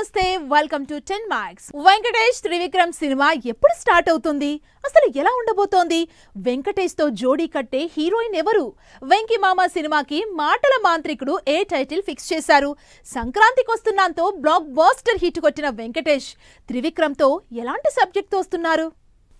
నమస్తే welcome to 10 marks. Venkatesh Trivikram cinema ఎప్పుడు start అవుతుంది? అసలు ఎలా ఉండబోతోంది? వెంకటేష్ తో జోడీ కట్టే హీరోయిన్ ఎవరు? వెంకీ మామ సినిమాకి మాటల మాంత్రికుడు ఏ టైటిల్ ఫిక్స్ చేశారు. సంక్రాంతికి వస్తున్నాంతో బ్లాక్ బస్టర్ హిట్ కొట్టిన వెంకటేష్ త్రివిక్రమ్ తో ఎలాంటి సబ్జెక్ట్ తో వస్తున్నారు?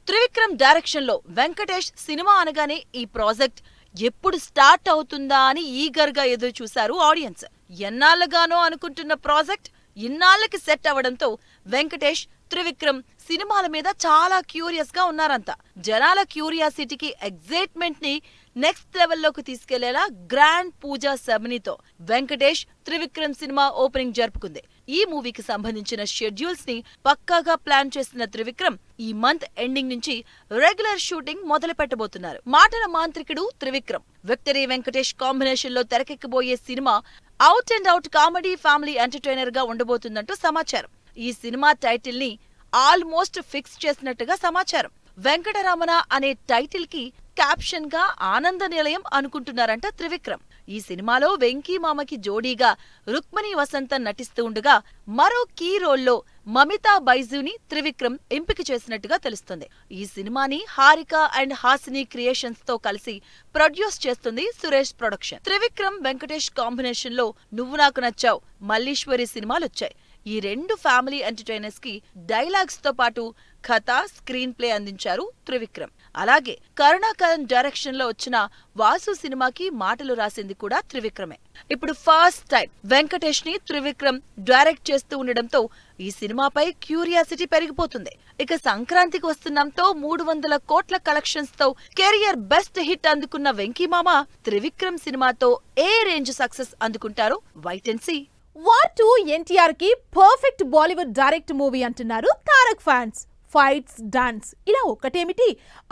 త్రివిక్రమ్ డైరెక్షన్ లో వెంకటేష్ సినిమా అనగానే ఈ ప్రాజెక్ట్ ఎప్పుడు స్టార్ట్ అవుతుందా అని ఈగర్ గా ఎదురు చూశారు ఆడియన్స్. ఎన్నాళ్ళగానో అనుకుంటున్న ప్రాజెక్ట్ ఇన్నాళ్ళకి సెట్ అవడంతో వెంకటేష్ త్రివిక్రమ్ సినిమాల మీద చాలా క్యూరియస్ గా ఉన్నారంతా. జనాల క్యూరియాసిటీకి ఎగ్జైట్మెంట్ ని నెక్స్ట్ లెవెల్లోకి తీసుకెళ్లేలా గ్రాండ్ పూజా సెరమనీతో వెంకటేష్ త్రివిక్రమ్ సినిమా ఓపెనింగ్ జరుపుకుంది. ఈ మూవీకి సంబంధించిన షెడ్యూల్స్ ని పక్కాగా ప్లాన్ చేస్తున్న త్రివిక్రమ్ ఈ మంత్ ఎండింగ్ నుంచి రెగ్యులర్ షూటింగ్ మొదలు పెట్టబోతున్నారు. మాటల మాంత్రికుడు త్రివిక్రమ్, విక్టరీ వెంకటేష్ కాంబినేషన్ లో తెరకెక్కబోయే సినిమా out and out comedy family entertainer గా ఉండబోతుందంటూ సమాచారం. ఈ సినిమా టైటిల్ ని ఆల్మోస్ట్ ఫిక్స్ చేసినట్టుగా సమాచారం. వెంకటరమణ అనే టైటిల్ కి క్యాప్షన్ గా ఆనంద నిలయం అనుకుంటున్నారంట త్రివిక్రమ్. ఈ సినిమాలో వెంకీ మామకి జోడీగా రుక్మిణి వసంతన్ నటిస్తూ ఉండగా మరో కీ రోల్లో మమితా బైజుని త్రివిక్రమ్ ఎంపిక చేసినట్టుగా తెలుస్తుంది. ఈ సినిమాని హారిక అండ్ హాసిని క్రియేషన్స్ తో కలిసి ప్రొడ్యూస్ చేస్తుంది సురేష్ ప్రొడక్షన్. త్రివిక్రమ్ వెంకటేష్ కాంబినేషన్ లో నువ్వు నాకు నచ్చావ్, మల్లీశ్వరి సినిమాలొచ్చాయి. ఈ రెండు ఫ్యామిలీ ఎంటర్టైనర్స్ కి డైలాగ్స్ తో పాటు కథ, స్క్రీన్ ప్లే అందించారు త్రివిక్రమ్. అలాగే కరుణాకరన్ డైరెక్షన్ లో వచ్చిన వాసు సినిమాకి మాటలు రాసింది కూడా త్రివిక్రమే. ఇప్పుడు ఫస్ట్ టైం వెంకటేష్ ని త్రివిక్రమ్ డైరెక్ట్ చేస్తూ ఉండడంతో ఈ సినిమాపై క్యూరియాసిటీ పెరిగిపోతుంది. ఇక సంక్రాంతికి వస్తున్నాంతో 300 కోట్ల కలెక్షన్స్ తో కెరియర్ బెస్ట్ హిట్ అందుకున్న వెంకీ మామ త్రివిక్రమ్ సినిమాతో ఏ రేంజ్ సక్సెస్ అందుకుంటారో wait and see. War 2 NTR కి పర్ఫెక్ట్ బాలీవుడ్ డైరెక్ట్ మూవీ అంటున్నారు తారక్ ఫ్యాన్స్. ఫైట్స్, డాన్స్ ఇలా ఒకటేమిటి,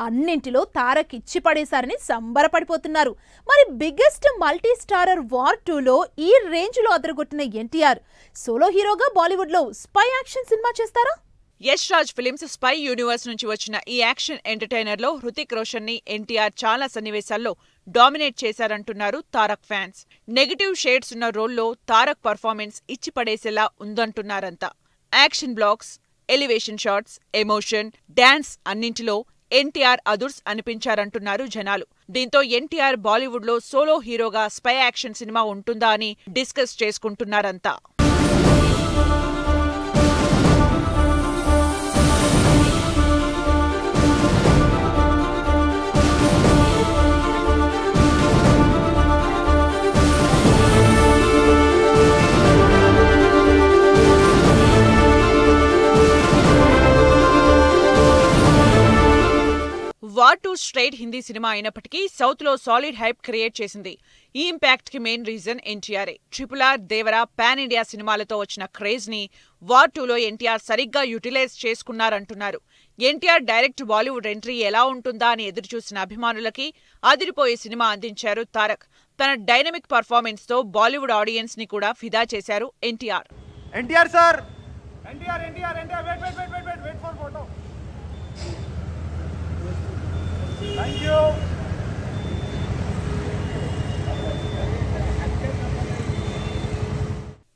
అన్నింటిలో తారక్ ఇచ్చి పడేశారని సంబరపడిపోతున్నారు. మరి బిగ్గెస్ట్ మల్టీ స్టారర్ వార్ 2లో ఈ రేంజ్ లో అదరగొట్టిన ఎన్టీఆర్ సోలో హీరోగా బాలీవుడ్ లో స్పై యాక్షన్ సినిమా చేస్తారా? Yash Raj films spy universe నుంచి వచ్చిన ఈ యాక్షన్ ఎంటర్టైనర్ లో హృతిక్ రోషన్ ని ఎన్టీఆర్ చాలా సన్నివేశాల్లో డామినేట్ చేశారంటున్నారు తారక్ ఫ్యాన్స్. నెగటివ్ షేడ్స్ ఉన్న రోల్లో తారక్ పర్ఫార్మెన్స్ ఇచ్చి పడేసేలా ఉందంటున్నారంతా. Action blocks, elevation shots, emotion, dance అన్నింటిలో ఎన్టీఆర్ అదుర్స్ అనిపించారంటున్నారు జనాలు. దీంతో ఎన్టీఆర్ బాలీవుడ్ లో సోలో హీరోగా స్పై యాక్షన్ సినిమా ఉంటుందా అని డిస్కస్ చేసుకుంటున్నారంతా. వార్ 2 స్ట్రైట్ హిందీ సినిమా అయినప్పటికీ సౌత్ లో సాలిడ్ హైప్ క్రియేట్ చేసింది. ఈ ఇంపాక్ట్ కి మెయిన్ రీజన్ ఎన్టీఆర్ఏ. RRR, దేవరా, పాన్ ఇండియా సినిమాలతో వచ్చిన క్రేజ్ ని వార్ 2లో ఎన్టీఆర్ సరిగ్గా యూటిలైజ్ చేసుకున్నారంటున్నారు. ఎన్టీఆర్ డైరెక్ట్ బాలీవుడ్ ఎంట్రీ ఎలా ఉంటుందా అని ఎదురుచూసిన అభిమానులకి అదిరిపోయే సినిమా అందించారు తారక్. తన డైనమిక్ పర్ఫార్మెన్స్ తో బాలీవుడ్ ఆడియన్స్ ని కూడా ఫిదా చేశారు NTR. NTR sir, NTR NTR NTR wait for photo. Thank you.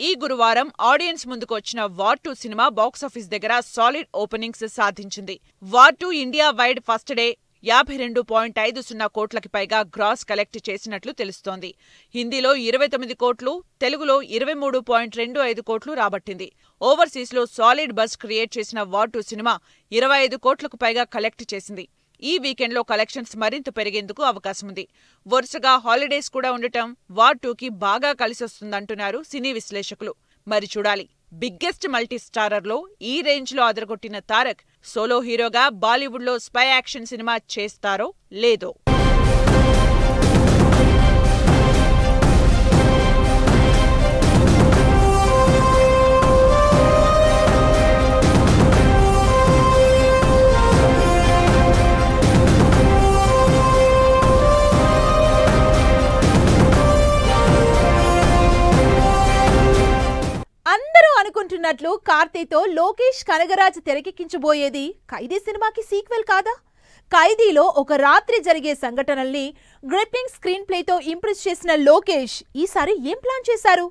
ఈ గురువారం ఆడియన్స్ ముందుకు వచ్చిన వార్ 2 సినిమా బాక్సాఫీస్ దగ్గర సాలిడ్ ఓపెనింగ్స్ సాధించింది. War 2 India wide first day 52.50 కోట్లకి పైగా గ్రాస్ కలెక్ట్ చేసినట్లు తెలుస్తోంది. హిందీలో 29 కోట్లు, తెలుగులో 23.25 కోట్లు రాబట్టింది. ఓవర్సీస్ లో సాలిడ్ బజ్ క్రియేట్ చేసిన వార్ 2 సినిమా 25 కోట్లకు పైగా కలెక్ట్ చేసింది. ఈ వీకెండ్ లో కలెక్షన్స్ మరింత పెరిగేందుకు అవకాశముంది. వరుసగా హాలిడేస్ కూడా ఉండటం వార్ 2కి బాగా కలిసొస్తుందంటున్నారు సినీ విశ్లేషకులు. మరి చూడాలి, బిగ్గెస్ట్ మల్టీ స్టారర్ లో ఈ రేంజ్ లో అదరగొట్టిన తారక్ సోలో హీరోగా బాలీవుడ్ లో స్పై యాక్షన్ సినిమా చేస్తారో లేదో. అనుకుంటున్నట్లు కార్తీతో లోకేష్ కనగరాజ్ తెరకెక్కించబోయేది ఖైదీ సినిమాకి సీక్వెల్ కాదా? ఖైదీలో ఒక రాత్రి జరిగే సంఘటనల్ని గ్రిప్పింగ్ స్క్రీన్ ప్లేతో ఇంప్రెస్ చేసిన లోకేష్ ఈసారి ఏం ప్లాన్ చేశారు?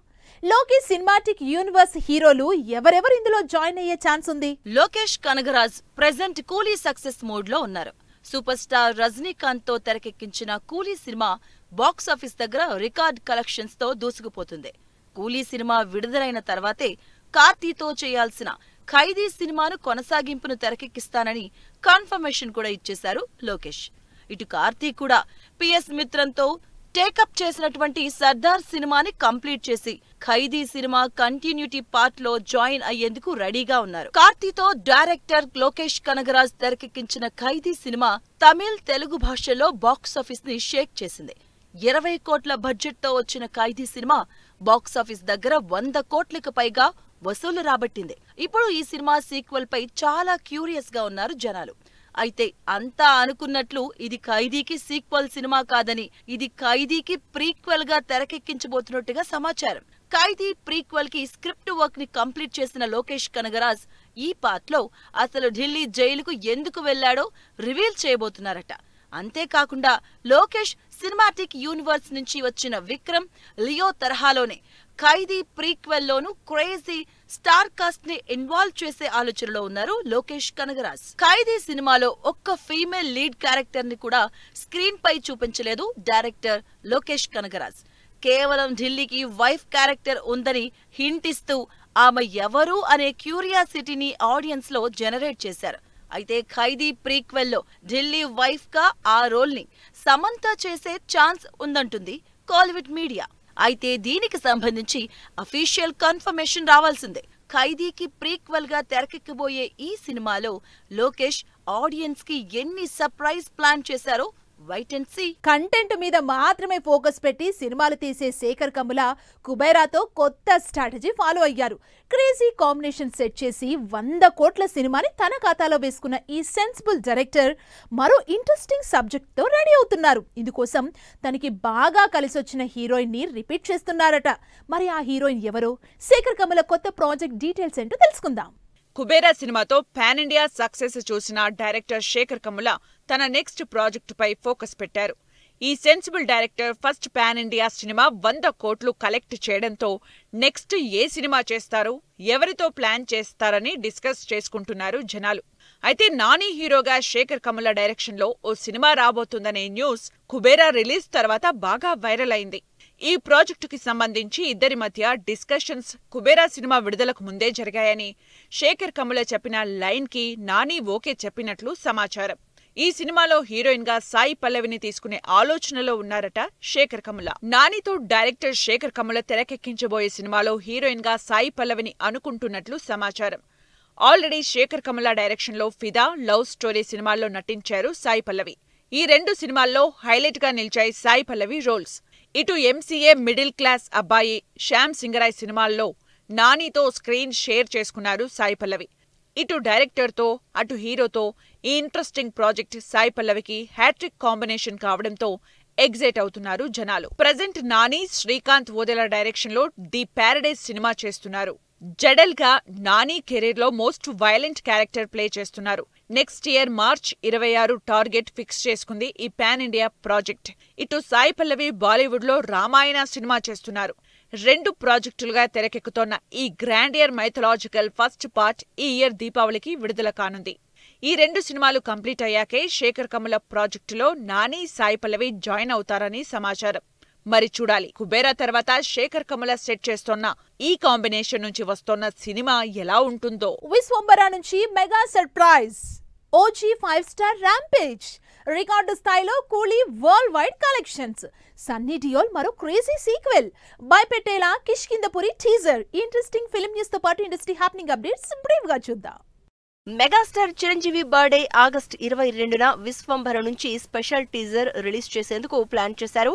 లోకేష్ సినిమాటిక్ యూనివర్స్ హీరోలు ఎవరెవరు ఇందులో జాయిన్ అయ్యే ఛాన్స్ ఉంది? లోకేష్ కనగరాజ్ ప్రెజెంట్ కూలీ సక్సెస్ మోడ్ లో ఉన్నారు. సూపర్ స్టార్ రజనీకాంత్ తో తెరకెక్కించిన కూలీ సినిమా బాక్సాఫీస్ దగ్గర రికార్డ్ కలెక్షన్స్ తో దూసుకుపోతుంది. కూలీ సినిమా విడుదలైన తర్వాతే కార్తీతో చేయాల్సిన ఖైదీ సినిమాను కొనసాగింపును తెరకెక్కిస్తానని కన్ఫర్మేషన్ కూడా ఇచ్చేశారు లోకేష్. ఇటు కార్తీ కూడా పిఎస్ మిత్రంతో టేకప్ చేసినటువంటి సర్దార్ సినిమాని కంప్లీట్ చేసి ఖైదీ సినిమా కంటిన్యూటీ పార్ట్ లో జాయిన్ అయ్యేందుకు రెడీగా ఉన్నారు. కార్తీతో డైరెక్టర్ లోకేష్ కనగరాజ్ తెరకెక్కించిన ఖైదీ సినిమా తమిళ్, తెలుగు భాషల్లో బాక్సాఫీస్ ని షేక్ చేసింది. 20 కోట్ల బడ్జెట్ తో వచ్చిన ఖైదీ సినిమా బాక్సాఫీస్ దగ్గర 100 కోట్లకు పైగా వసూలు రాబట్టింది. ఇప్పుడు ఈ సినిమా సీక్వెల్ పై చాలా క్యూరియస్ గా ఉన్నారు జనాలు. అయితే అంతా అనుకున్నట్లు ఇది ఖైదీకి సీక్వెల్ సినిమా కాదని, ఇది ఖైదీకి ప్రీక్వెల్ గా తెరకెక్కించబోతున్నట్టుగా సమాచారం. ఖైదీ ప్రీక్వెల్ కి స్క్రిప్ట్ వర్క్ ని కంప్లీట్ చేసిన లోకేష్ కనగరాజ్ ఈ పార్ట్ లో అసలు ఢిల్లీ జైలుకు ఎందుకు వెళ్లాడో రివీల్ చేయబోతున్నారట. అంతేకాకుండా లోకేష్ సినిమాటిక్ యూనివర్స్ నుంచి వచ్చిన విక్రమ్, లియో తరహాలోనే ఖైదీ ప్రీక్వెల్ లోను క్రేజీ స్టార్ కాస్ట్ ని ఇన్వాల్వ్ చేసే ఆలోచనలో ఉన్నారు లోకేష్ కనగరాజ్. ఖైదీ సినిమాలో ఒక్క ఫీమేల్ లీడ్ క్యారెక్టర్ ని కూడా స్క్రీన్ పై చూపించలేదు డైరెక్టర్ లోకేష్ కనగరాజ్. కేవలం ఢిల్లీకి వైఫ్ క్యారెక్టర్ ఉందని హింట్ ఇస్తూ ఆమె ఎవరు అనే క్యూరియాసిటీని ఆడియన్స్ లో జనరేట్ చేశారు. అయితే ఖైదీ ప్రీక్వెల్ లో ఢిల్లీ వైఫ్ గా ఆ రోల్ ని సమంత చేసే ఛాన్స్ ఉందంటుంది కాలీవుడ్ మీడియా. అయితే దీనికి సంబంధించి అఫీషియల్ కన్ఫర్మేషన్ రావాల్సిందే. ఖైదీకి ప్రీక్వెల్ గా తెరకెక్కబోయే ఈ సినిమాలో లోకేష్ ఆడియన్స్ కి ఎన్ని సర్ప్రైజ్ ప్లాన్ చేశారో వెయిట్ అండ్ సీ. కంటెంట్ మీద మాత్రమే ఫోకస్ పెట్టి సినిమాలు తీసే శేఖర్ కమ్ముల కుబేరాతో కొత్త స్ట్రాటజీ ఫాలో అయ్యారు. క్రేజీ కాంబినేషన్ సెట్ చేసి 100 కోట్ల సినిమాని తన ఖాతాలో వేసుకున్న ఈ సెన్సిబుల్ డైరెక్టర్ మరో ఇంట్రెస్టింగ్ సబ్జెక్ట్ తో రెడీ అవుతున్నారు. ఇందుకోసం తనకి బాగా కలిసొచ్చిన హీరోయిన్ ని రిపీట్ చేస్తున్నారట. మరి ఆ హీరోయిన్ ఎవరో, శేఖర్ కమ్ముల కొత్త ప్రాజెక్ట్ డీటెయిల్స్ ఏంటో తెలుసుకుందాం. కుబేరా సినిమాతో పాన్ ఇండియా సక్సెస్ చూసిన డైరెక్టర్ శేఖర్ కమ్ముల తన నెక్స్ట్ ప్రాజెక్టుపై ఫోకస్ పెట్టారు. ఈ sensible director first pan India cinema 100 కోట్లు కలెక్ట్ చేయడంతో నెక్స్ట్ ఏ సినిమా చేస్తారో, ఎవరితో ప్లాన్ చేస్తారని డిస్కస్ చేసుకుంటున్నారు జనాలు. అయితే నాని హీరోగా శేఖర్ కమ్ముల డైరెక్షన్ లో ఓ సినిమా రాబోతుందనే న్యూస్ కుబేరా రిలీజ్ తర్వాత బాగా వైరల్ అయింది. ఈ ప్రాజెక్టుకి సంబంధించి ఇద్దరి మధ్య డిస్కషన్స్ కుబేరా సినిమా విడుదలకు ముందే జరిగాయని శేఖర్ కమ్ముల చెప్పిన లైన్ కి నాని ఓకే చెప్పినట్లు సమాచారం. ఈ సినిమాలో హీరోయిన్ గా సాయి పల్లవిని తీసుకునే ఆలోచనలో ఉన్నారట శేఖర్ కమ్ముల. నానితో డైరెక్టర్ శేఖర్ కమ్ముల తెరకెక్కించబోయే సినిమాలో హీరోయిన్ గా సాయి పల్లవిని అనుకుంటున్నట్లు సమాచారం. ఆల్రెడీ శేఖర్ కమ్ముల డైరెక్షన్ లో ఫిదా, లవ్ స్టోరీ సినిమాల్లో నటించారు సాయి పల్లవి. ఈ 2 సినిమాల్లో హైలైట్ గా నిలిచాయి సాయి పల్లవి రోల్స్. ఇటు ఎంసీఏ మిడిల్ క్లాస్ అబ్బాయి, శ్యామ్ సింగరాయ్ సినిమాల్లో నానితో స్క్రీన్ షేర్ చేసుకున్నారు సాయి పల్లవి. ఇటు డైరెక్టర్తో, అటు హీరోతో ఈ ఇంట్రెస్టింగ్ ప్రాజెక్ట్ సాయి పల్లవికి హ్యాట్రిక్ కాంబినేషన్ కావడంతో ఎగ్జైట్ అవుతున్నారు జనాలు. ప్రజెంట్ నాని, శ్రీకాంత్ ఓదెల డైరెక్షన్ లో ది ప్యారడైజ్ సినిమా చేస్తున్నారు. జడల్ గా నాని కెరీర్ లో మోస్ట్ వైలెంట్ క్యారెక్టర్ ప్లే చేస్తున్నారు. Next year March 26 target fix చేసుకుంది ఈ పాన్ ఇండియా ప్రాజెక్ట్. ఇటు సాయి పల్లవి బాలీవుడ్ లో రామాయణ సినిమా చేస్తున్నారు. 2 ప్రాజెక్టులుగా తెరకెక్కుతోన్న ఈ గ్రాండియర్ మైథలాజికల్ ఫస్ట్ పార్ట్ ఈ ఇయర్ దీపావళికి విడుదల కానుంది. ఈ 2 సినిమాలు కంప్లీట్ అయ్యాకే శేఖర్ కమ్ముల ప్రాజెక్టులో నాని, సాయి పల్లవి జాయిన్ అవుతారని సమాచారం. మరి చూడాలి కుబేరా తర్వాత శేఖర్ కమ్ముల సెట్ చేస్తోన్న ఈ కాంబినేషన్ నుంచి వస్తోన్న సినిమా ఎలా ఉంటుందో. విశ్వంబరా నుంచి mega surprise. OG 5 star rampage. Record స్థాయిలో Coolie worldwide collections. Sunny Deol మరో క్రేజీ సీక్వెల్. భయపెట్టేలా Kishkindhapuri teaser. Interesting film news తో పాటు ఇండస్ట్రీ హ్యాపెనింగ్ అప్డేట్స్ బ్రీఫ్ గా చూద్దాం. మెగాస్టార్ చిరంజీవి బర్త్డే ఆగస్టు 22న విశ్వంభర నుంచి స్పెషల్ టీజర్ రిలీజ్ చేసేందుకు ప్లాన్ చేశారు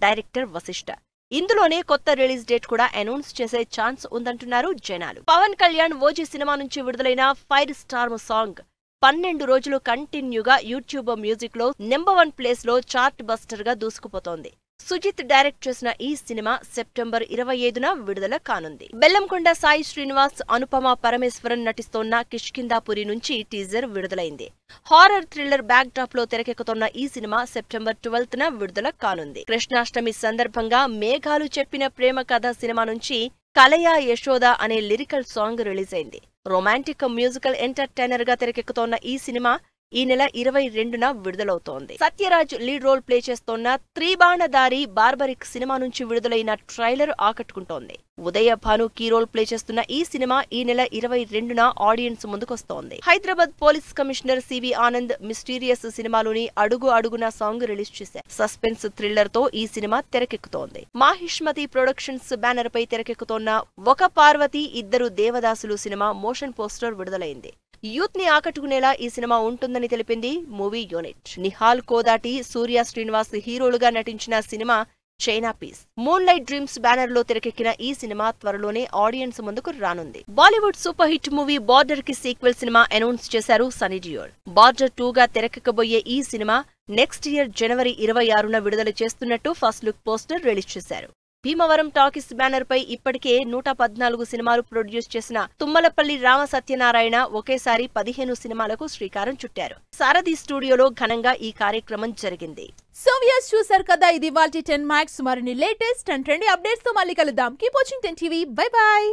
డైరెక్టర్ వశిష్ఠ. ఇందులోనే కొత్త రిలీజ్ డేట్ కూడా అనౌన్స్ చేసే ఛాన్స్ ఉందంటున్నారు జనాలు. పవన్ కళ్యాణ్ ఓజీ సినిమా నుంచి విడుదలైన ఫైర్ స్టార్ సాంగ్ 12 రోజులు కంటిన్యూగా యూట్యూబ్ మ్యూజిక్ లో నంబర్ 1 ప్లేస్ లో చార్ట్ బస్టర్ గా దూసుకుపోతోంది. సుజిత్ డైరెక్ట్ చేసిన ఈ సినిమా సెప్టెంబర్ 25న విడుదల కానుంది. బెల్లంకొండ సాయి శ్రీనివాస్, అనుపమ పరమేశ్వరన్ నటిస్తోన్న కిష్కిందాపురి నుంచి టీజర్ విడుదలైంది. హారర్ థ్రిల్లర్ బ్యాక్ డ్రాప్ లో తెరకెక్కుతోన్న ఈ సినిమా సెప్టెంబర్ 12న విడుదల కానుంది. కృష్ణాష్టమి సందర్భంగా మేఘాలు చెప్పిన ప్రేమ కథ సినిమా నుంచి కలయా యశోద అనే లిరికల్ సాంగ్ రిలీజ్ అయింది. రొమాంటిక్ మ్యూజికల్ ఎంటర్టైనర్ గా తెరకెక్కుతోన్న ఈ సినిమా ఈ నెల 22న విడుదలవుతోంది. సత్యరాజ్ లీడ్ రోల్ ప్లే చేస్తోన్న త్రిబాణధారి బార్బరిక్ సినిమా నుంచి విడుదలైన ట్రైలర్ ఆకట్టుకుంటోంది. Udaya Bhanu key role play చేస్తున్న ఈ సినిమా ఈ నెల 22న ఆడియన్స్ ముందుకొస్తోంది. Hyderabad police commissioner CV Anand mysterious సినిమాలోని అడుగు అడుగున సాంగ్ రిలీజ్ చేశారు. సస్పెన్స్ థ్రిల్లర్ తో ఈ సినిమా తెరకెక్కుతోంది. మాహిష్మతి ప్రొడక్షన్స్ బ్యానర్ పై తెరకెక్కుతోన్న ఒక పార్వతి ఇద్దరు దేవదాసులు సినిమా మోషన్ పోస్టర్ విడుదలైంది. యూత్ ని ఆకట్టుకునేలా ఈ సినిమా ఉంటుందని తెలిపింది మూవీ యూనిట్. నిహాల్ కోదాటి, సూర్య శ్రీనివాస్ హీరోలుగా నటించిన cinema China piece. Moon light dreams banner లో తెరకెక్కిన ఈ సినిమా త్వరలోనే ఆడియన్స్ ముందుకు రానుంది. Bollywood super hit movie Border కి సీక్వెల్ సినిమా అనౌన్స్ చేశారు సన్నీ డియోల్. బార్డర్ 2 గా తెరకెక్కబోయే ఈ సినిమా నెక్స్ట్ ఇయర్ జనవరి 26న విడుదల చేస్తున్నట్టు ఫస్ట్ లుక్ పోస్టర్ రిలీజ్ చేశారు. భీమవరం టాకీస్ బ్యానర్ పై ఇప్పటికే 114 సినిమాలు ప్రొడ్యూస్ చేసిన తుమ్మలపల్లి రామ సత్యనారాయణ ఒకేసారి 15 సినిమాలకు శ్రీకారం చుట్టారు. సారథి స్టూడియోలో ఘనంగా ఈ కార్యక్రమం జరిగింది. సో వ్యూయర్స్ చూసారు కదా, ఇది ఇవాల్టి 10 మ్యాక్స్. మరిన్ని లేటెస్ట్ అండ్ ట్రెండీ అప్డేట్స్ తో మళ్ళీ కలుద్దాం. Keep watching 10 TV. By by.